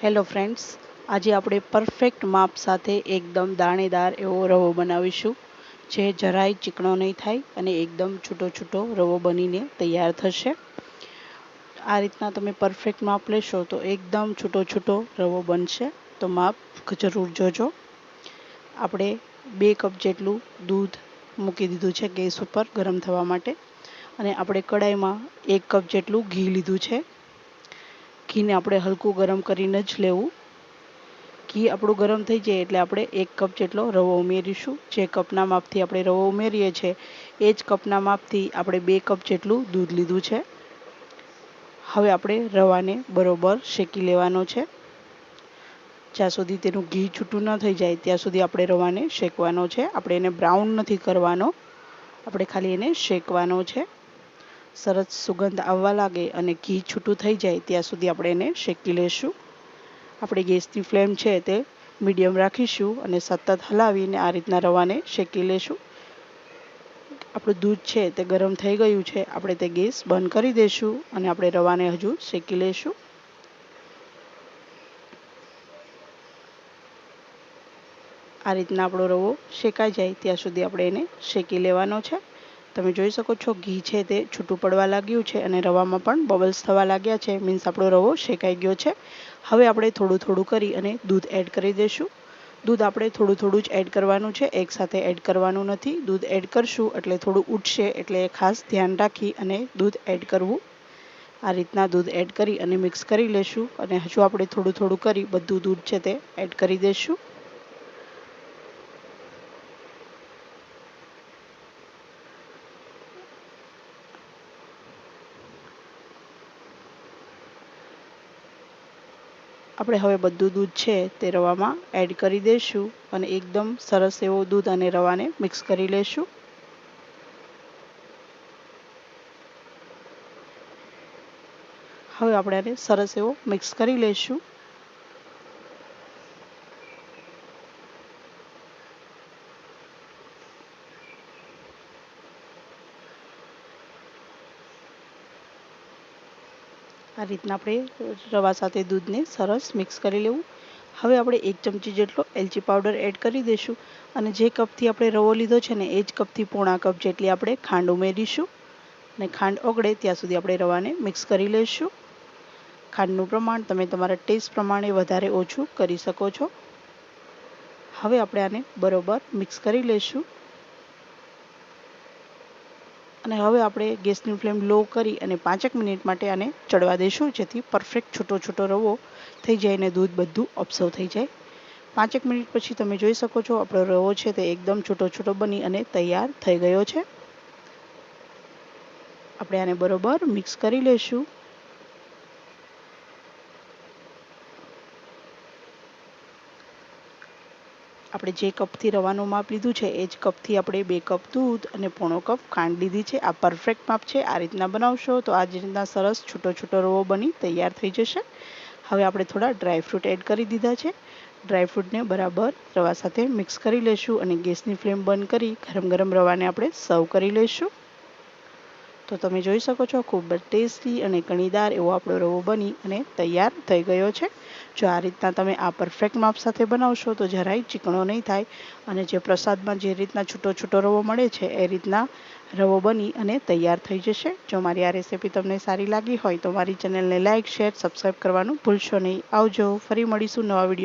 Hello friends, આજે આપણે perfect માપ સાથે એકદમ દાણેદાર એવો રવો બનાવીશું, જે જરાય ચીકણો નહીં થાય અને એકદમ છૂટો છૂટો રવો બનીને તૈયાર થશે. આ રીતના તમે પરફેક્ટ માપ લેશો તો એકદમ છૂટો છૂટો રવો બનશે. તો માપ જરૂર જોજો. આપણે 2 કપ જેટલું દૂધ મૂકી દીધું છે ગેસ ઉપર ગરમ થવા માટે, અને આપણે કડાઈમાં 1 કપ જેટલું ઘી લીધું છે. ઘીને આપણે હલકું ગરમ કરીને જ લેવું. ઘી આપણું ગરમ થઈ જાય એટલે આપણે 1 કપ જેટલો રવો ઉમેરીશું. જે કપના માપથી આપણે રવો ઉમેરીએ છીએ એ જ કપના માપથી આપણે 2 કપ જેટલું દૂધ લીધું છે. હવે આપણે રવાને બરોબર શેકી લેવાનો છે. જ્યાં સુધી તેનું ઘી છૂટું ન થઈ જાય ત્યાં સુધી આપણે રવાને શેકવાનો છે. આપણે એને બ્રાઉન નથી કરવાનો, આપણે ખાલી એને શેકવાનો છે. સરસ સુગંધ આવવા લાગે અને ઘી છૂટું થઈ જાય ત્યાં સુધી આપણે એને શેકી લેશું. આપણે ગેસની ફ્લેમ છે તે મીડિયમ રાખીશું અને સતત હલાવીને આ રીતના રવાને શેકી લેશું. આપણું દૂધ છે તે ગરમ થઈ ગયું છે. આપણે તે ગેસ બંધ કરી દઈશું અને આપણે રવાને હજુ શેકી લેશું. આ રીતના આપણો રવો શેકાઈ જાય ત્યાં સુધી આપણે એને શેકી લેવાનો છે. તમે જોઈ શકો છો ઘી છે તે છૂટું પડવા લાગ્યું છે અને રવામાં પણ બબલ્સ થવા લાગ્યા છે. મીન્સ આપણો રવો શેકાઈ ગયો છે. હવે આપણે થોડું થોડું કરી અને દૂધ એડ કરી દઈશું. દૂધ આપણે થોડું થોડું જ એડ કરવાનું છે, એકસાથે એડ કરવાનું નથી. દૂધ એડ કરશું એટલે થોડું ઉઠશે, એટલે ખાસ ધ્યાન રાખી અને દૂધ એડ કરવું. આ રીતના દૂધ એડ કરી અને મિક્સ કરી લેશું અને હજુ આપણે થોડું થોડું કરી બધું દૂધ છે તે એડ કરી દઈશું. આપણે હવે બધું દૂધ છે તે રવામાં એડ કરી દઈશું અને એકદમ સરસ એવો દૂધ અને રવાને મિક્સ કરી લેશું. હવે આપણે આને સરસ એવો મિક્સ કરી લેશું. આ રીતના આપણે રવા સાથે દૂધને સરસ મિક્સ કરી લેવું. હવે આપણે 1 ચમચી જેટલો એલચી પાવડર એડ કરી દઈશું અને જે કપથી આપણે રવો લીધો છે ને એ જ કપથી પોણા કપ જેટલી આપણે ખાંડ ઉમેરીશું અને ખાંડ ઓગળે ત્યાં સુધી આપણે રવાને મિક્સ કરી લઈશું. ખાંડનું પ્રમાણ તમે તમારા ટેસ્ટ પ્રમાણે વધારે ઓછું કરી શકો છો. હવે આપણે આને બરોબર મિક્સ કરી લઈશું અને હવે આપણે ગેસની ફ્લેમ લો કરી અને 5 મિનિટ માટે આને ચડવા દઈશું, જેથી પરફેક્ટ છૂટો છૂટો રવો થઈ જાય અને દૂધ બધું ઓબ્ઝર્વ થઈ જાય. 5 મિનિટ પછી તમે જોઈ શકો છો આપણો રવો છે તે એકદમ છૂટો છૂટો બની અને તૈયાર થઈ ગયો છે. આપણે આને બરોબર મિક્સ કરી લઈશું. આપણે જે કપથી રવાનું માપ લીધું છે એ જ કપથી આપણે 2 કપ દૂધ અને પોણો કપ ખાંડ લીધી છે. આ પરફેક્ટ માપ છે. આ રીતના બનાવશો તો આ જ રીતના સરસ છૂટો છૂટો રવો બની તૈયાર થઈ જશે. હવે આપણે થોડા ડ્રાયફ્રૂટ એડ કરી દીધા છે. ડ્રાયફ્રૂટને બરાબર રવા સાથે મિક્સ કરી લઈશું અને ગેસની ફ્લેમ બંધ કરી ગરમ ગરમ રવાને આપણે સર્વ કરી લઈશું. તો તમે જોઈ શકો છો ખૂબ જ ટેસ્ટી અને કણીદાર એવો આપણો રવો બની અને તૈયાર થઈ ગયો છે. જો આ રીતના તમે આ પરફેક્ટ માપ સાથે બનાવશો તો જરાય ચીકણો નહીં થાય અને જે પ્રસાદમાં જે રીતના છૂટો છૂટો રવો મળે છે એ રીતના રવો બની અને તૈયાર થઈ જશે. જો મારી આ રેસીપી તમને સારી લાગી હોય તો મારી ચેનલને લાઇક, શેર, સબસ્ક્રાઈબ કરવાનું ભૂલશો નહીં. આવજો. ફરી મળીશું નવા વિડીયો.